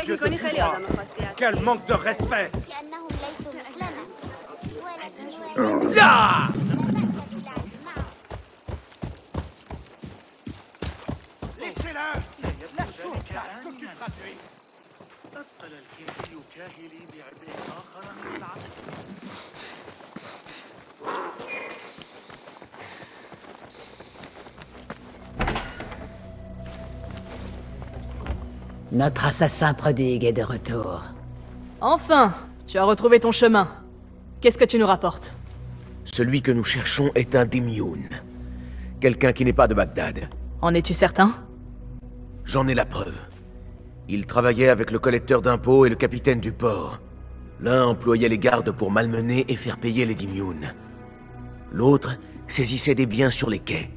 dieu te tutoie. Quel manque de respect! Là! Laissez-le! La chose s'occupera de lui. Notre assassin prodigue est de retour. Enfin, tu as retrouvé ton chemin. Qu'est-ce que tu nous rapportes? Celui que nous cherchons est un Démioun. Quelqu'un qui n'est pas de Bagdad. En es-tu certain? J'en ai la preuve. Il travaillait avec le collecteur d'impôts et le capitaine du port. L'un employait les gardes pour malmener et faire payer les Démioun. L'autre saisissait des biens sur les quais.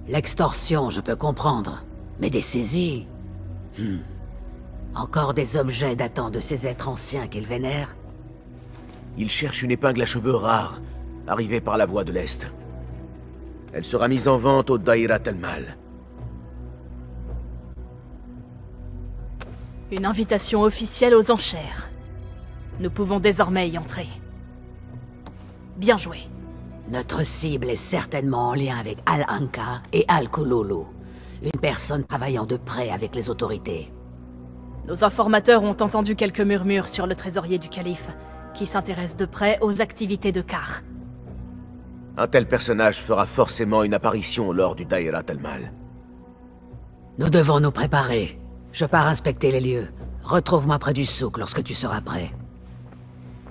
L'extorsion, je peux comprendre. Mais des saisies... Encore des objets datant de ces êtres anciens qu'il vénère? Il cherche une épingle à cheveux rare, arrivée par la voie de l'Est. Elle sera mise en vente au Daïrat al-Mal. Une invitation officielle aux enchères. Nous pouvons désormais y entrer. Bien joué. Notre cible est certainement en lien avec Al-Anka et Al-Kululu, une personne travaillant de près avec les autorités. Nos informateurs ont entendu quelques murmures sur le trésorier du calife, qui s'intéresse de près aux activités de Kar. Un tel personnage fera forcément une apparition lors du Daïrat al-Mal. Nous devons nous préparer. Je pars inspecter les lieux. Retrouve-moi près du souk lorsque tu seras prêt.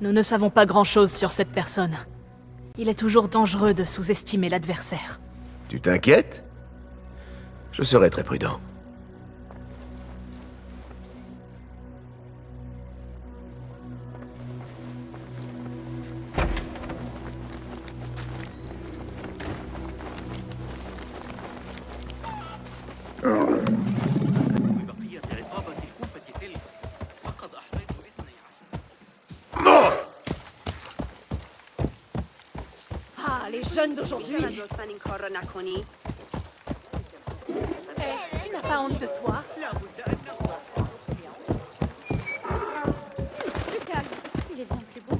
Nous ne savons pas grand-chose sur cette personne. Il est toujours dangereux de sous-estimer l'adversaire. Tu t'inquiètes? Je serai très prudent. Ah, les jeunes d'aujourd'hui. Tu n'as pas honte de toi? Plus calme, il est bien plus beau.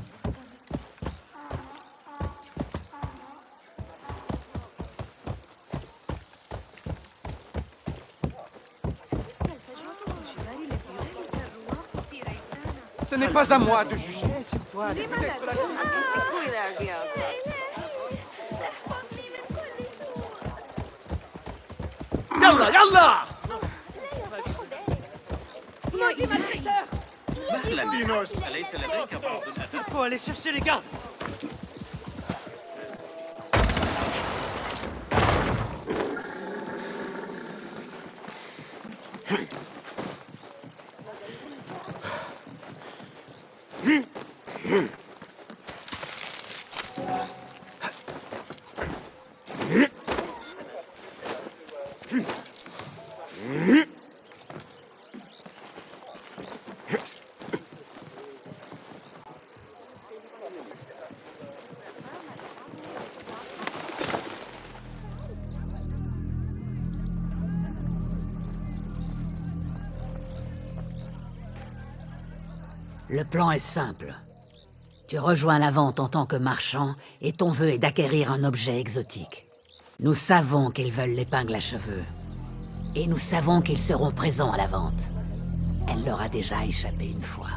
Ce n'est pas à moi de juger sur toi. C'est peut-être la... Yallah, yallah! Dinos, il faut aller chercher les gardes. Le plan est simple. Tu rejoins la vente en tant que marchand et ton vœu est d'acquérir un objet exotique. Nous savons qu'ils veulent l'épingle à cheveux. Et nous savons qu'ils seront présents à la vente. Elle leur a déjà échappé une fois.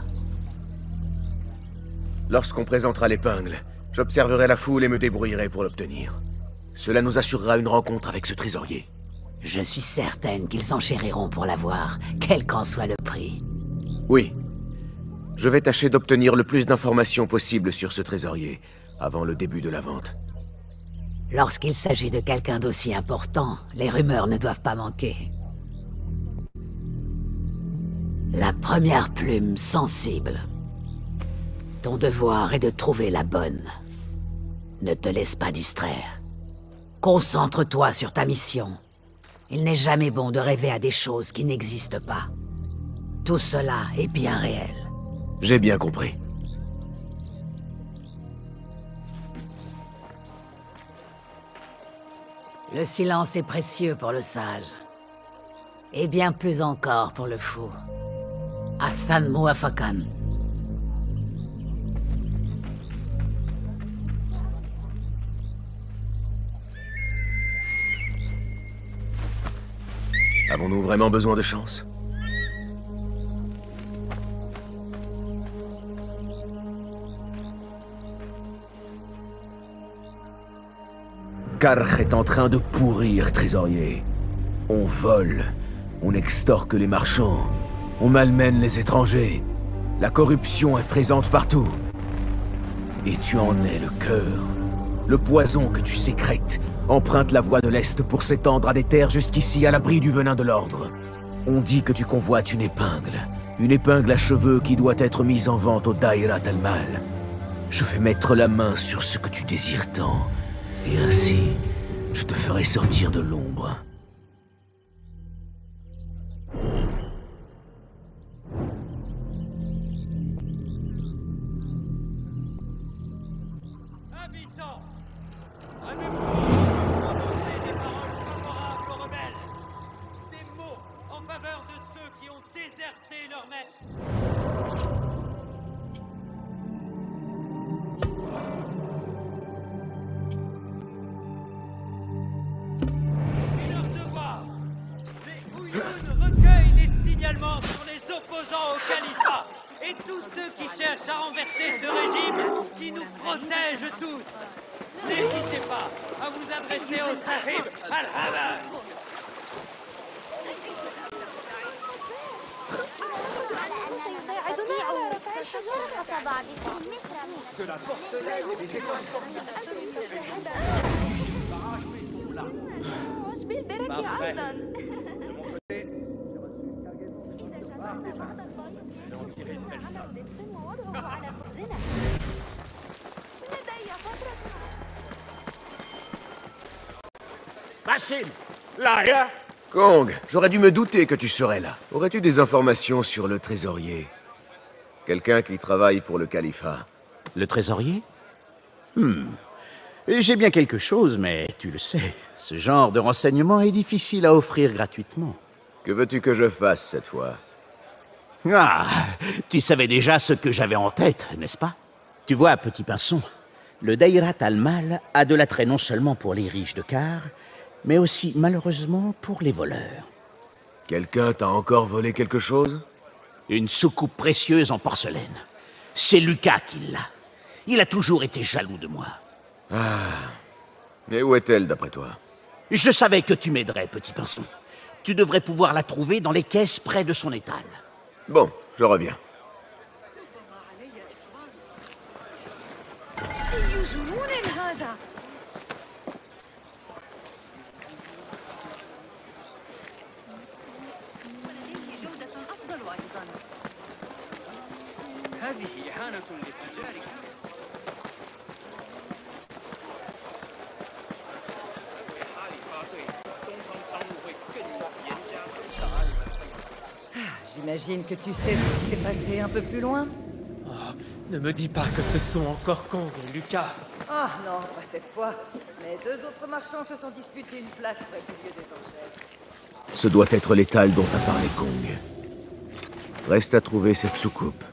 Lorsqu'on présentera l'épingle, j'observerai la foule et me débrouillerai pour l'obtenir. Cela nous assurera une rencontre avec ce trésorier. Je suis certaine qu'ils enchériront pour l'avoir, quel qu'en soit le prix. Oui. Je vais tâcher d'obtenir le plus d'informations possible sur ce trésorier, avant le début de la vente. Lorsqu'il s'agit de quelqu'un d'aussi important, les rumeurs ne doivent pas manquer. La première plume sensible. Ton devoir est de trouver la bonne. Ne te laisse pas distraire. Concentre-toi sur ta mission. Il n'est jamais bon de rêver à des choses qui n'existent pas. Tout cela est bien réel. J'ai bien compris. Le silence est précieux pour le sage. Et bien plus encore pour le fou. Athan Muafakan. Avons-nous vraiment besoin de chance? Karch est en train de pourrir, trésorier. On vole, on extorque les marchands, on malmène les étrangers. La corruption est présente partout. Et tu en es le cœur. Le poison que tu sécrètes emprunte la voie de l'Est pour s'étendre à des terres jusqu'ici à l'abri du venin de l'Ordre. On dit que tu convoites une épingle à cheveux qui doit être mise en vente au Dairat al-Mal. Je vais mettre la main sur ce que tu désires tant, et ainsi, je te ferai sortir de l'ombre. Habitants, avez-vous prononcé des paroles favorables aux rebelles? Des mots en faveur de ceux qui ont déserté leur maître? Et leur devoir. Les Ouyoun recueillent les signalements sur les opposants au califat et tous ceux qui cherchent à renverser ce régime qui nous protège tous. N'hésitez pas à vous adresser au Sahib al-Haman. Que la porcelaine et les étoiles Parfait. De mon côté, j'ai en tiré une belle somme. Machine, là, Kong, j'aurais dû me douter que tu serais là. Aurais-tu des informations sur le trésorier? Quelqu'un qui travaille pour le califat. Le trésorier? J'ai bien quelque chose, mais tu le sais, ce genre de renseignement est difficile à offrir gratuitement. Que veux-tu que je fasse cette fois? Ah, tu savais déjà ce que j'avais en tête, n'est-ce pas? Tu vois, petit pinson, le Dairat al-Mal a de l'attrait non seulement pour les riches de Kar, mais aussi, malheureusement, pour les voleurs. Quelqu'un t'a encore volé quelque chose? Une soucoupe précieuse en porcelaine. C'est Lucas qui l'a. Il a toujours été jaloux de moi. Et où est-elle, d'après toi? Je savais que tu m'aiderais, petit pinson. Tu devrais pouvoir la trouver dans les caisses près de son étal. Bon, je reviens. J'imagine que tu sais ce qui s'est passé un peu plus loin. Oh, ne me dis pas que ce sont encore Kong et Lucas. Ah non, pas cette fois. Mais deux autres marchands se sont disputés une place près du lieu des enchères. Ce doit être l'étal dont a parlé Kong. Reste à trouver cette soucoupe.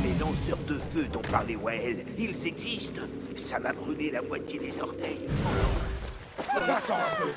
Les lanceurs de feu dont parlait Wael, ils existent. Ça m'a brûlé la moitié des orteils. Attends un peu.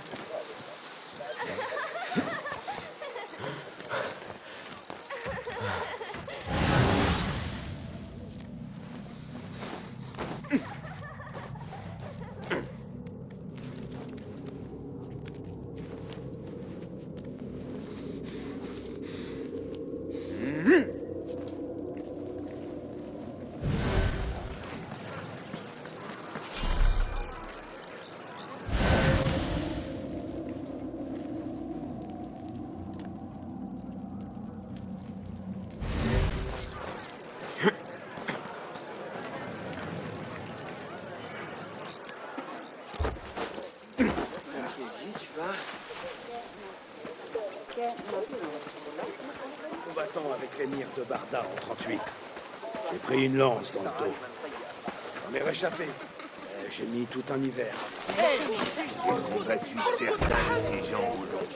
combattant avec l'émir de Barda en 38. J'ai pris une lance dans le dos. J'en ai réchappé. J'ai mis tout un hiver. Ils ont battu certains de ces gens au long.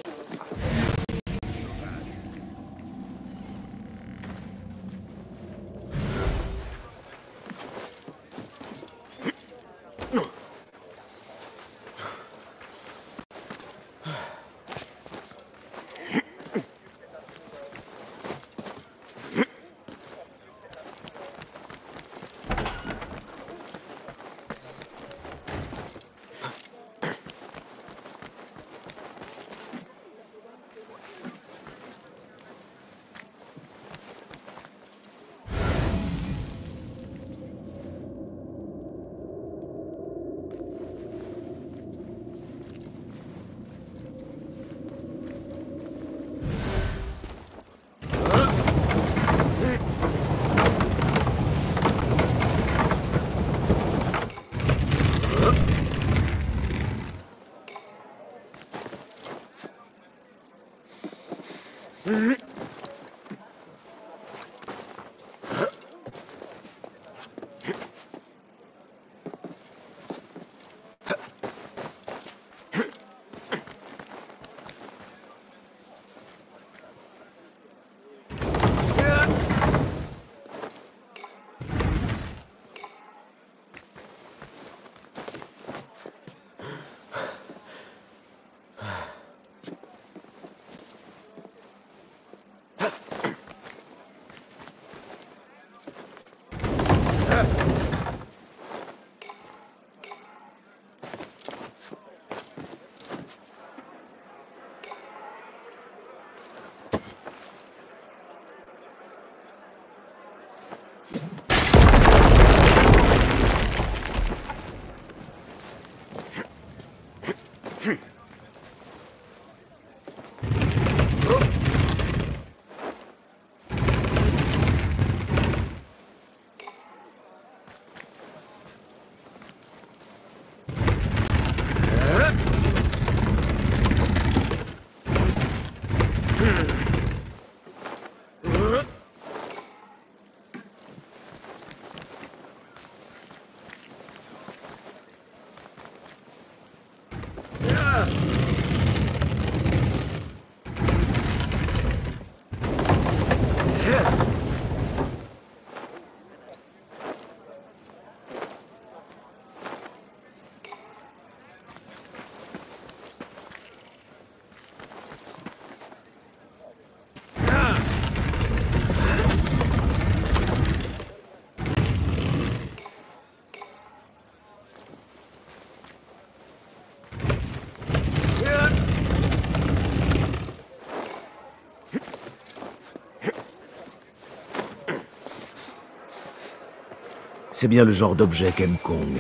C'est bien le genre d'objet qu'aime Kong.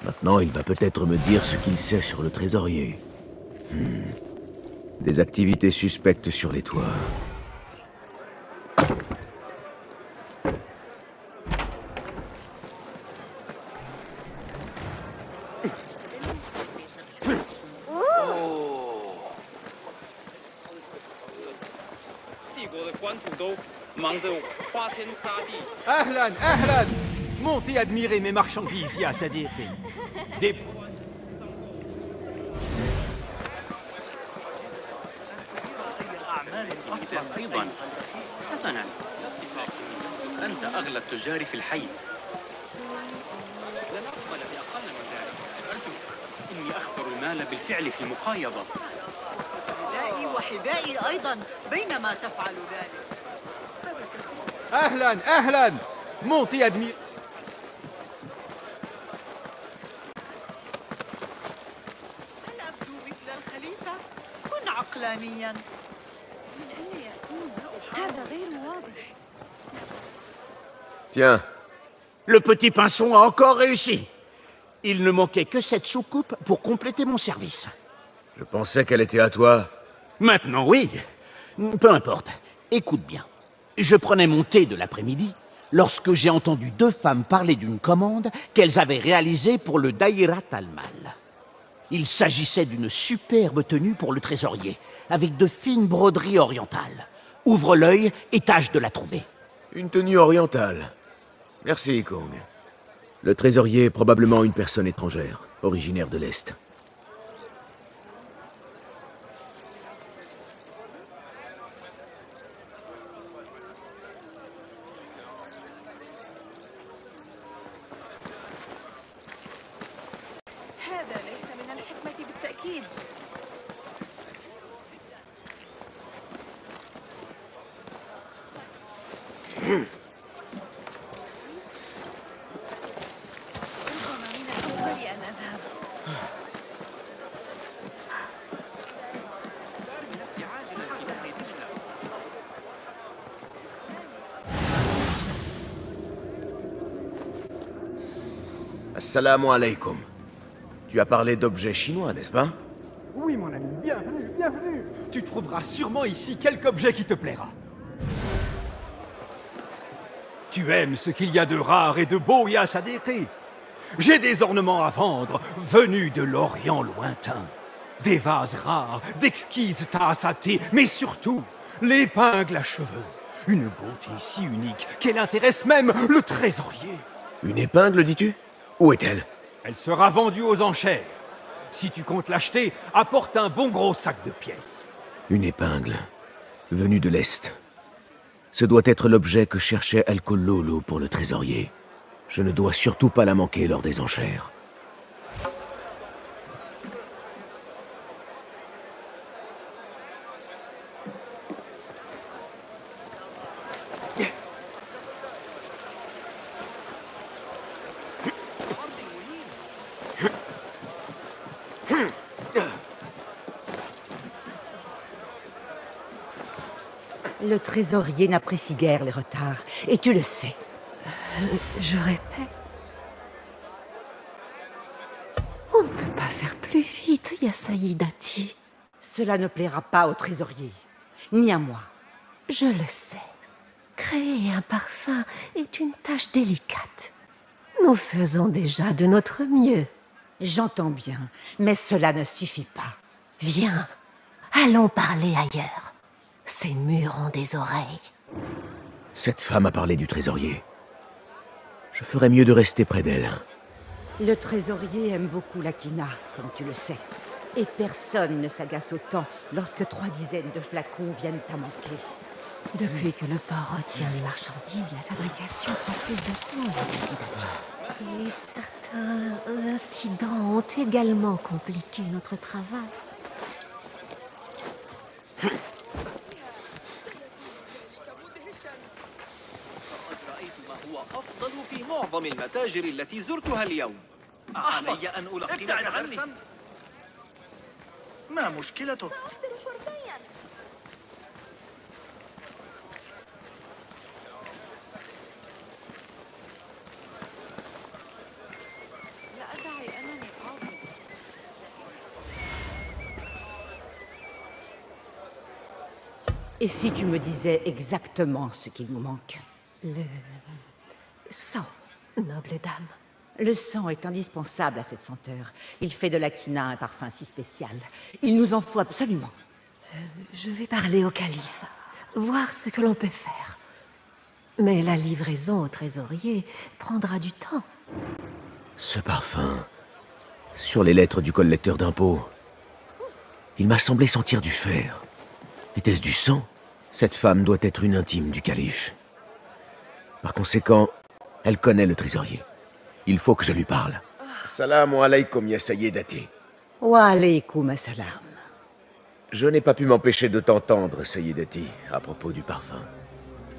Maintenant, il va peut-être me dire ce qu'il sait sur le trésorier. Des activités suspectes sur les toits. Ahlan, ahlan! Montez admirer mes marchandises, ya Sadiqi. Des... أيضا حسنا أنت أغلى التجار في الحي لن أقبل بأقل من ذلك إني أخسر المال بالفعل في المقايضة ردائي وحذائي أيضا بينما تفعل ذلك أهلا أهلا مونتي أدمي هل أبدو مثل الخليفة؟ كن عقلانيا من أين يكون هذا غير واضح Tiens, le petit pinson a encore réussi. Il ne manquait que cette soucoupe pour compléter mon service. Je pensais qu'elle était à toi. Maintenant, oui. Peu importe. Écoute bien. Je prenais mon thé de l'après-midi lorsque j'ai entendu deux femmes parler d'une commande qu'elles avaient réalisée pour le Daïrat al-Mal. Il s'agissait d'une superbe tenue pour le trésorier, avec de fines broderies orientales. Ouvre l'œil et tâche de la trouver. Une tenue orientale. Merci, Kong. Le trésorier est probablement une personne étrangère, originaire de l'Est. هذا ليس من الحكمة بالتأكيد. ربما من الأفضل أن أذهب. Assalamu alaikum. Tu as parlé d'objets chinois, n'est-ce pas? Oui, mon ami, bienvenue, bienvenue. Tu trouveras sûrement ici quelque objet qui te plaira. Tu aimes ce qu'il y a de rare et de beau, ya Sadiqi. J'ai des ornements à vendre, venus de l'Orient lointain. Des vases rares, d'exquises tasses à thé, mais surtout, l'épingle à cheveux. Une beauté si unique qu'elle intéresse même le trésorier. Une épingle, dis-tu? Où est-elle? Elle sera vendue aux enchères. Si tu comptes l'acheter, apporte un bon gros sac de pièces. Une épingle, venue de l'Est. Ce doit être l'objet que cherchait Al-Kololo pour le trésorier. Je ne dois surtout pas la manquer lors des enchères. Le trésorier n'apprécie guère les retards, et tu le sais. Je répète. On ne peut pas faire plus vite, ya Saïdati. Cela ne plaira pas au trésorier, ni à moi. Je le sais. Créer un parfum est une tâche délicate. Nous faisons déjà de notre mieux. J'entends bien, mais cela ne suffit pas. Viens, allons parler ailleurs. Ces murs ont des oreilles. Cette femme a parlé du trésorier. Je ferais mieux de rester près d'elle. Le trésorier aime beaucoup la quina, comme tu le sais. Et personne ne s'agace autant lorsque 3 dizaines de flacons viennent à manquer. Depuis que le port retient les marchandises, la fabrication prend plus de temps. Et certains incidents ont également compliqué notre travail. أفضل في معظم المتاجر التي زرتها اليوم. علي أن ألقنك درسا؟ ما مشكلتك؟ سأحضر شرطيا. لا أدعي أنني قاضي. Et si tu me disais exactement ce qu'il nous manque? Le sang, noble dame. Le sang est indispensable à cette senteur. Il fait de la quina un parfum si spécial. Il nous en faut absolument. Je vais parler au calife, voir ce que l'on peut faire. Mais la livraison au trésorier prendra du temps. Ce parfum, sur les lettres du collecteur d'impôts, il m'a semblé sentir du fer. Était-ce du sang? Cette femme doit être une intime du calife. Par conséquent, elle connaît le trésorier. Il faut que je lui parle. Salam alaykoum ya Sayyidati. Wa alaykoum assalam. Je n'ai pas pu m'empêcher de t'entendre, Sayyidati, à propos du parfum.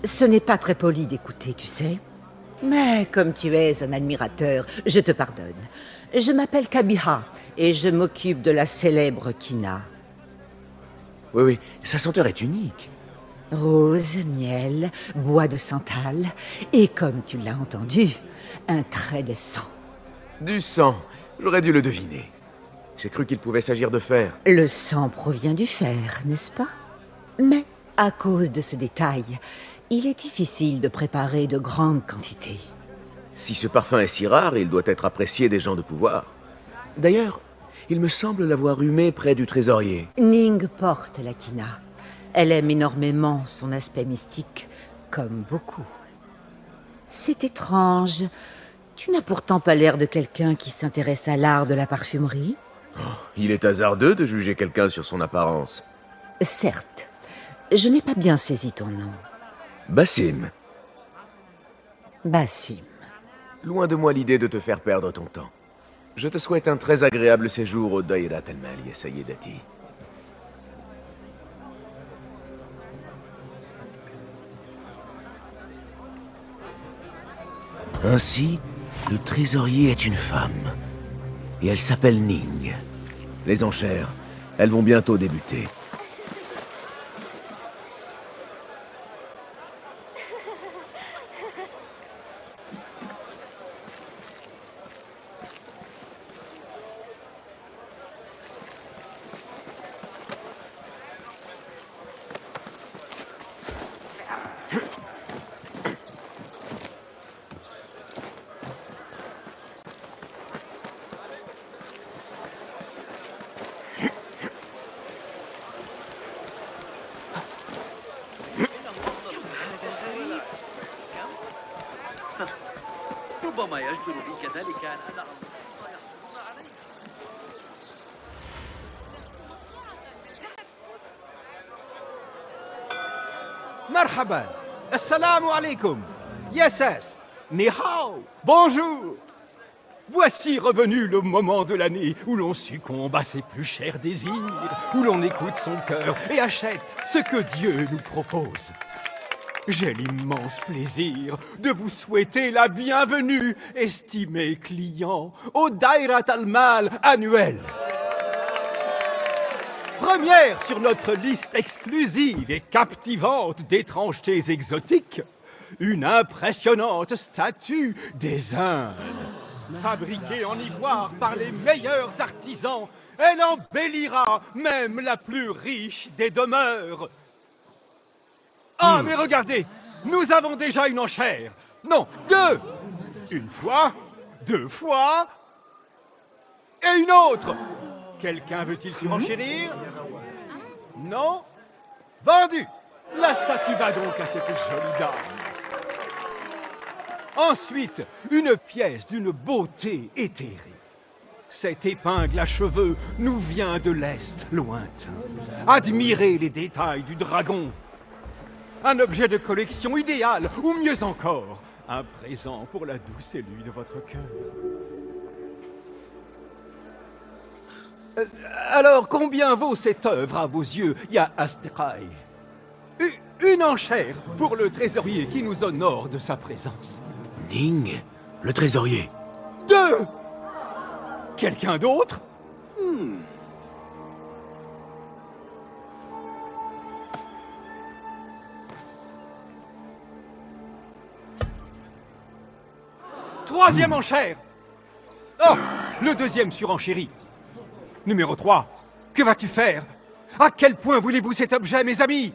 Ce n'est pas très poli d'écouter, tu sais. Mais comme tu es un admirateur, je te pardonne. Je m'appelle Kabiha et je m'occupe de la célèbre quina. Oui, oui, sa senteur est unique. Rose, miel, bois de santal et, comme tu l'as entendu, un trait de sang. Du sang, j'aurais dû le deviner. J'ai cru qu'il pouvait s'agir de fer. Le sang provient du fer, n'est-ce pas? Mais, à cause de ce détail, il est difficile de préparer de grandes quantités. Si ce parfum est si rare, il doit être apprécié des gens de pouvoir. D'ailleurs, il me semble l'avoir humé près du trésorier. Ning porte la quina. Elle aime énormément son aspect mystique, comme beaucoup. C'est étrange. Tu n'as pourtant pas l'air de quelqu'un qui s'intéresse à l'art de la parfumerie. Oh, il est hasardeux de juger quelqu'un sur son apparence. Certes. Je n'ai pas bien saisi ton nom. Basim. Basim. Loin de moi l'idée de te faire perdre ton temps. Je te souhaite un très agréable séjour au Dairat al-Mal, ya Sayyidati. Ainsi, le trésorier est une femme. Et elle s'appelle Ning. Les enchères, elles vont bientôt débuter. ربما يجدر بي كذلك أن أنا Marhaban. Assalamu alaikum. Yes. Ni hao. Bonjour. Voici revenu le moment de l'année où l'on succombe à ses plus chers désirs, où l'on écoute son cœur et achète ce que Dieu nous propose. J'ai l'immense plaisir de vous souhaiter la bienvenue, estimés clients, au Dairat al-Mal annuel. Première sur notre liste exclusive et captivante d'étrangetés exotiques, une impressionnante statue des Indes. Fabriquée en ivoire par les meilleurs artisans, elle embellira même la plus riche des demeures. Ah, mais regardez, nous avons déjà une enchère. Non, deux. Une fois, deux fois, et une autre. Quelqu'un veut-il surenchérir? Non? Vendu. La statue va donc à cette jolie dame. Ensuite, une pièce d'une beauté éthérée. Cette épingle à cheveux nous vient de l'Est lointain. Admirez les détails du dragon. Un objet de collection idéal, ou mieux encore, un présent pour la douce élue de votre cœur. Alors, combien vaut cette œuvre à vos yeux, Ya Asdiqai? Une enchère pour le trésorier qui nous honore de sa présence. Ning, le trésorier. Deux! Quelqu'un d'autre? Troisième enchère! Oh! Le deuxième surenchéri. Numéro 3. Que vas-tu faire? À quel point voulez-vous cet objet, mes amis?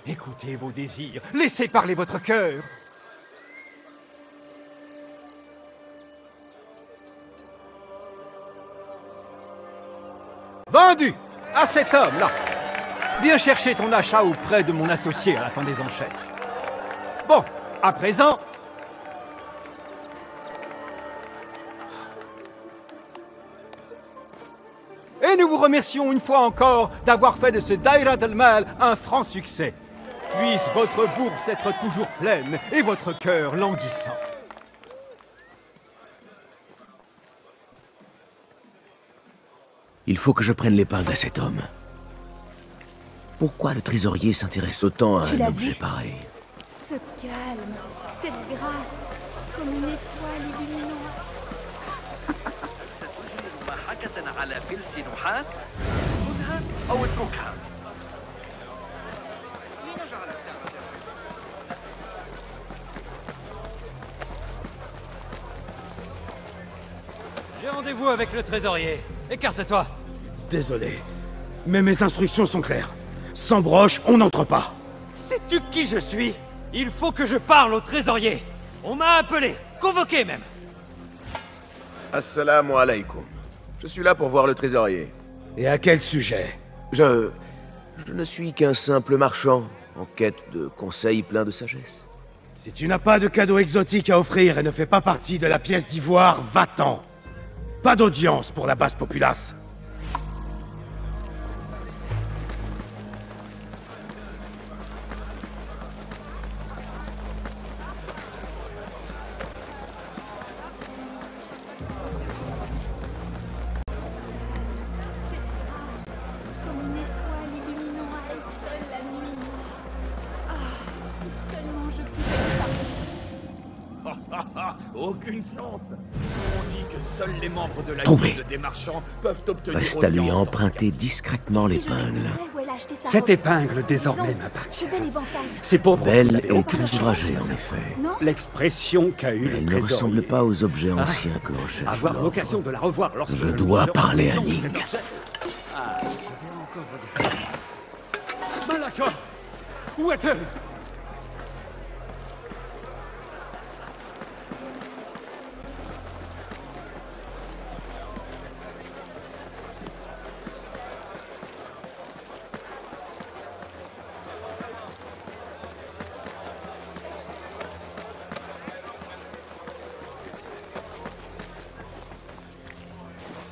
Écoutez vos désirs. Laissez parler votre cœur. Vendu à cet homme-là. Viens chercher ton achat auprès de mon associé à la fin des enchères. Bon, à présent... Et nous vous remercions une fois encore d'avoir fait de ce Dairat al-Mal un franc succès. Puisse votre bourse être toujours pleine et votre cœur languissant. Il faut que je prenne l'épingle à cet homme. Pourquoi le trésorier s'intéresse autant à un objet pareil? Ce calme, cette grâce, comme une étoile illuminante. على فلس نحاس خذها أو اتركها. J'ai rendez-vous avec le trésorier. Écarte-toi. Désolé, mais mes instructions sont claires. Sans broche, on n'entre pas. Sais-tu qui je suis? Il faut que je parle au trésorier. On m'a appelé, convoqué même. Assalamu alaikum. Je suis là pour voir le trésorier. Et à quel sujet? Je Je ne suis qu'un simple marchand, en quête de conseils pleins de sagesse. Si tu n'as pas de cadeau exotique à offrir et ne fais pas partie de la pièce d'ivoire, va-t'en. Pas d'audience pour la basse populace. Comme une étoile illuminant à elle seule la nuit noire. Ah, si seulement je pouvais... Aucune chance. On dit que seuls les membres de la Trouvé. guilde des marchands peuvent obtenir Reste à lui audience dans emprunter discrètement l'épingle. Cette épingle désormais m'appartient. C'est pauvres Belle filles et ont très ouvragée, en effet. l'expression qu'a eue le Elle ne trésorier. ressemble pas aux objets anciens que recherche Avoir l'ordre. l'occasion de la revoir lorsque Je le dois lourdeur parler à maison de Ning. cet objet- Ah, je vais encore regarder. Malaka, où est-elle?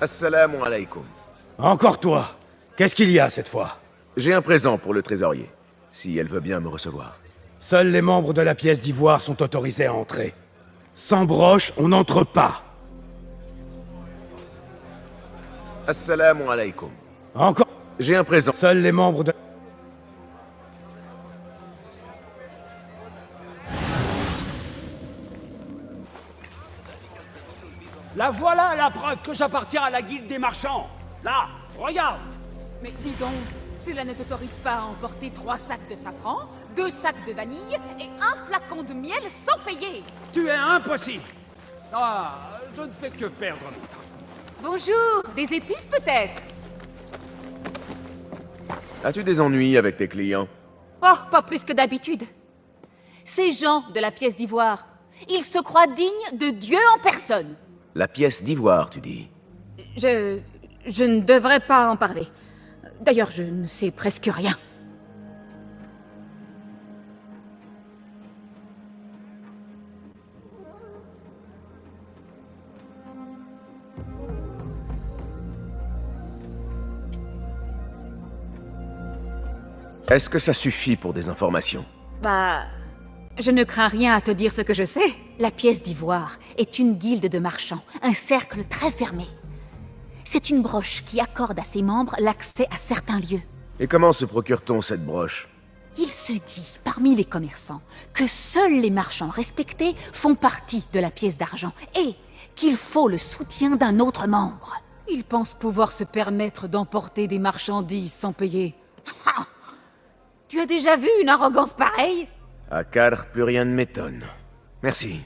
Assalamu alaikum. Encore toi. Qu'est-ce qu'il y a cette fois? J'ai un présent pour le trésorier, si elle veut bien me recevoir. Seuls les membres de la pièce d'ivoire sont autorisés à entrer. Sans broche, on n'entre pas. Assalamu alaikum. Encore. J'ai un présent. Seuls les membres de... La voilà la preuve que j'appartiens à la guilde des marchands. Là, regarde. Mais dis donc, cela ne t'autorise pas à emporter 3 sacs de safran, 2 sacs de vanille et un flacon de miel sans payer. Tu es impossible. Ah, je ne fais que perdre mon temps. Bonjour, des épices peut-être? As-tu des ennuis avec tes clients? Oh, pas plus que d'habitude. Ces gens de la pièce d'ivoire, ils se croient dignes de Dieu en personne. La pièce d'ivoire, tu dis? Je ne devrais pas en parler. D'ailleurs, je ne sais presque rien. Est-ce que ça suffit pour des informations? Bah... Je ne crains rien à te dire ce que je sais. La pièce d'ivoire est une guilde de marchands, un cercle très fermé. C'est une broche qui accorde à ses membres l'accès à certains lieux. Et comment se procure-t-on cette broche? Il se dit, parmi les commerçants, que seuls les marchands respectés font partie de la pièce d'argent et qu'il faut le soutien d'un autre membre. Ils pensent pouvoir se permettre d'emporter des marchandises sans payer. Ah! Tu as déjà vu une arrogance pareille? À Car, plus rien ne m'étonne. Merci.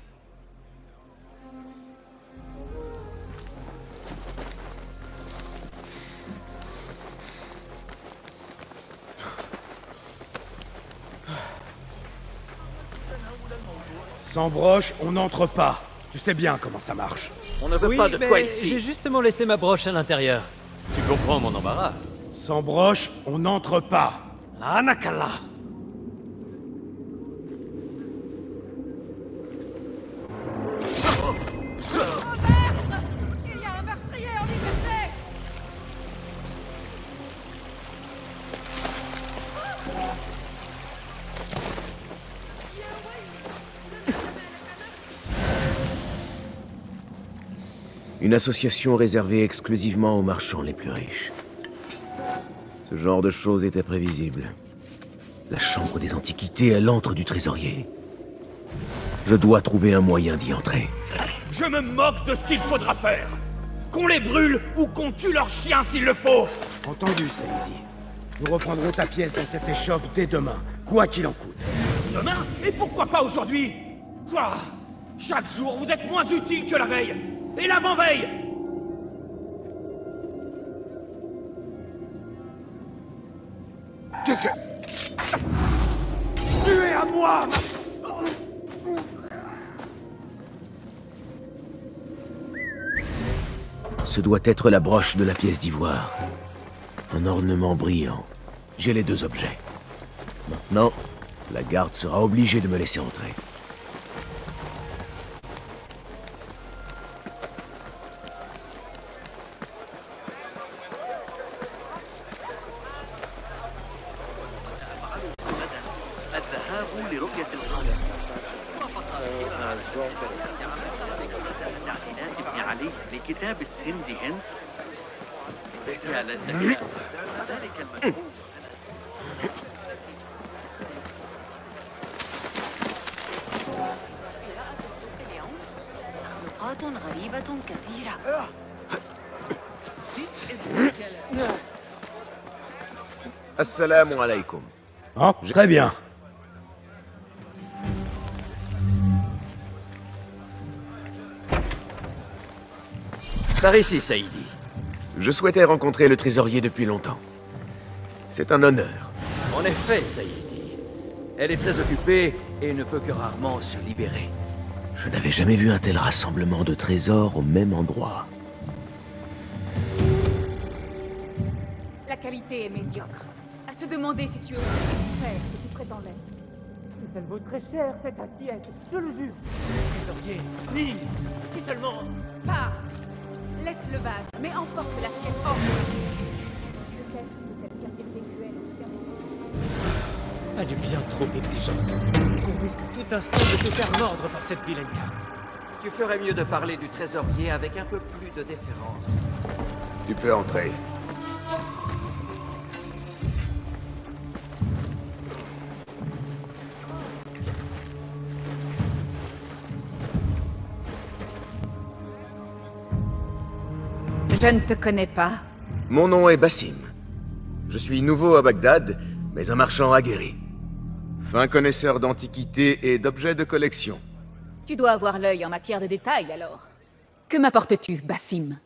Sans broche, on n'entre pas. Tu sais bien comment ça marche. On ne veut pas de toi ici. J'ai justement laissé ma broche à l'intérieur. Tu comprends mon embarras? Sans broche, on n'entre pas. Anakala. Il y a un meurtrier en liberté! Une association réservée exclusivement aux marchands les plus riches. Ce genre de choses était prévisible. La chambre des antiquités à l'antre du trésorier. Je dois trouver un moyen d'y entrer. Je me moque de ce qu'il faudra faire. Qu'on les brûle ou qu'on tue leurs chiens s'il le faut. Entendu, Saïdi. Nous reprendrons ta pièce dans cette échoppe dès demain, quoi qu'il en coûte. Demain? Et pourquoi pas aujourd'hui? Quoi? Chaque jour, vous êtes moins utile que la veille. Et l'avant-veille. Qu'est-ce que... Tu es à moi! Ce doit être la broche de la pièce d'ivoire. Un ornement brillant, J'ai les 2 objets. Maintenant, la garde sera obligée de me laisser entrer. لكتاب السند هند يا للذكاء ذلك المكتوب مخلوقات غريبة كثيرة. Assalamu alaikum. Ah, très bien. Par ici, Saïdi. Je souhaitais rencontrer le trésorier depuis longtemps. C'est un honneur. En effet, Saïdi. Elle est très occupée et ne peut que rarement se libérer. Je n'avais jamais vu un tel rassemblement de trésors au même endroit. La qualité est médiocre. À se demander si tu es aussi frère que tu prétends l'être. Elle vaut très cher, cette assiette, je le jure. Trésorier, ni, si seulement... Pars. Laisse le vase, mais emporte l'assiette hors de la peut-être que cette pierre virtuelle Elle est bien trop exigeante. On risque tout instant de te faire mordre par cette vilaine carte. Tu ferais mieux de parler du trésorier avec un peu plus de déférence. Tu peux entrer. Je ne te connais pas. Mon nom est Bassim. Je suis nouveau à Bagdad, mais un marchand aguerri. Fin connaisseur d'antiquités et d'objets de collection. Tu dois avoir l'œil en matière de détails, alors. Que m'apportes-tu, Bassim?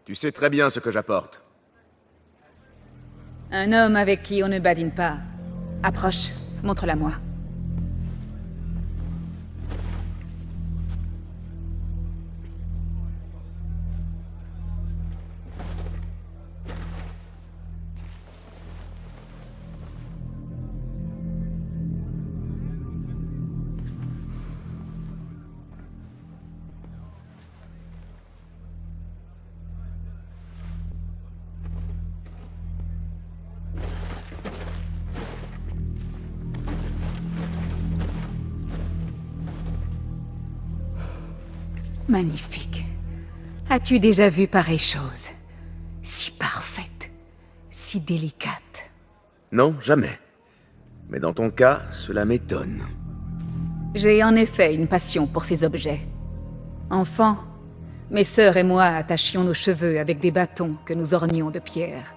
Tu sais très bien ce que j'apporte. Un homme avec qui on ne badine pas. Approche, montre-la-moi. Magnifique. As-tu déjà vu pareille chose? Si parfaite, si délicate. Non, jamais. Mais dans ton cas, cela m'étonne. J'ai en effet une passion pour ces objets. Enfant, mes sœurs et moi attachions nos cheveux avec des bâtons que nous ornions de pierres.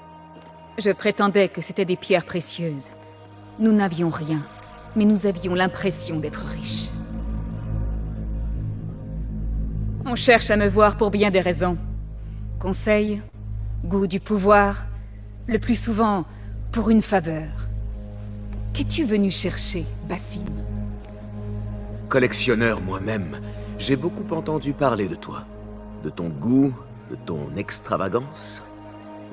Je prétendais que c'étaient des pierres précieuses. Nous n'avions rien, mais nous avions l'impression d'être riches. On cherche à me voir pour bien des raisons. Conseil, goût du pouvoir, le plus souvent pour une faveur. Qu'es-tu venu chercher, Bassim? Collectionneur moi-même, j'ai beaucoup entendu parler de toi. De ton goût, de ton extravagance.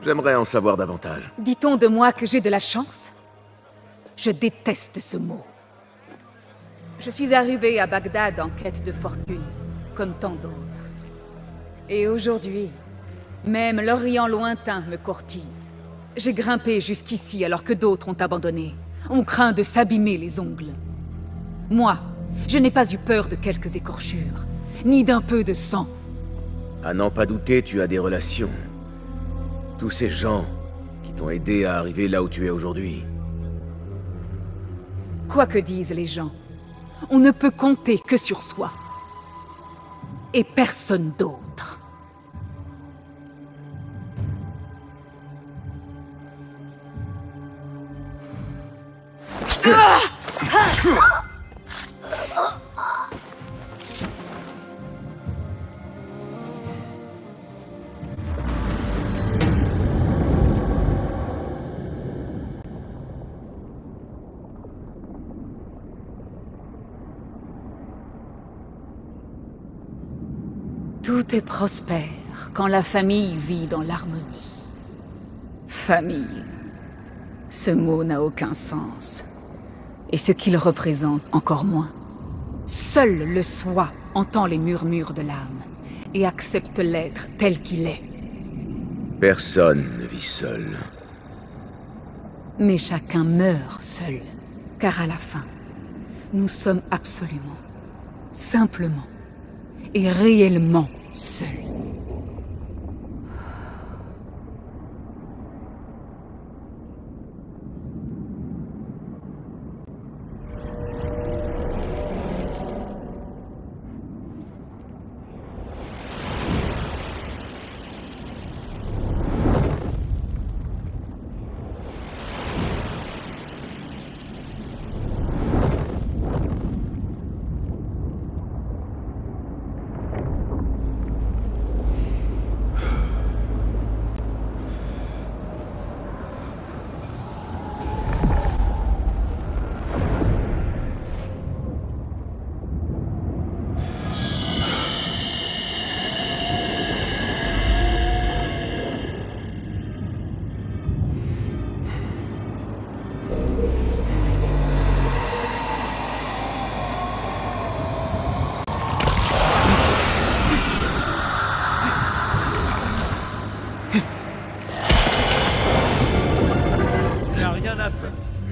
J'aimerais en savoir davantage. Dit-on de moi que j'ai de la chance? Je déteste ce mot. Je suis arrivé à Bagdad en quête de fortune, comme tant d'autres. Et aujourd'hui, même l'Orient lointain me courtise. J'ai grimpé jusqu'ici alors que d'autres ont abandonné. On craint de s'abîmer les ongles. Moi, je n'ai pas eu peur de quelques écorchures, ni d'un peu de sang. À n'en pas douter, tu as des relations. Tous ces gens qui t'ont aidé à arriver là où tu es aujourd'hui. Quoi que disent les gens, on ne peut compter que sur soi. Et personne d'autre. Tout est prospère quand la famille vit dans l'harmonie. Famille. Ce mot n'a aucun sens. Et ce qu'il représente encore moins. Seul le soi entend les murmures de l'âme et accepte l'être tel qu'il est. Personne ne vit seul. Mais chacun meurt seul, car à la fin, nous sommes absolument, simplement et réellement seuls.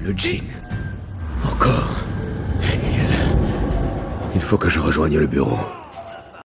Le djinn. Encore. Il faut que je rejoigne le bureau.